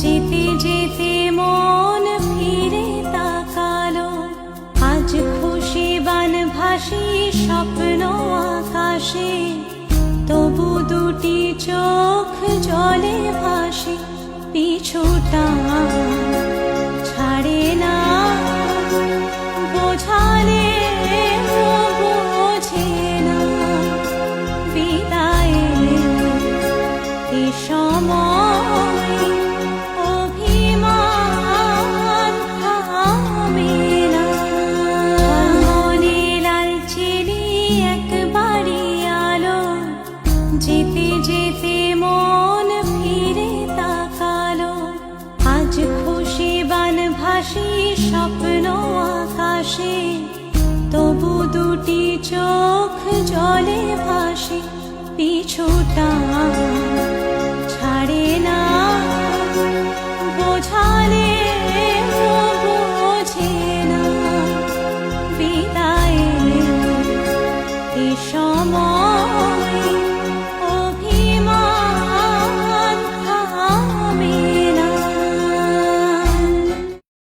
যেতে যেতে মন ফিরে তাকালো, আজ খুশি বান ভাসি স্বপ্ন আকাশে, তবু দুটি চোখ জলে ভাসে, পিছুটা ছাড়ে না, বোঝালে বোঝে না, বিদায়ের এ সময় অভিমান থামে না। মনে লালচেলি একবারই আলো, যেতে যেতে মন ফিরে তাকালো, আজ খুশি বান ভাসি স্বপ্ন আকাশে, তবু দুটি চোখ জলে ভাসে,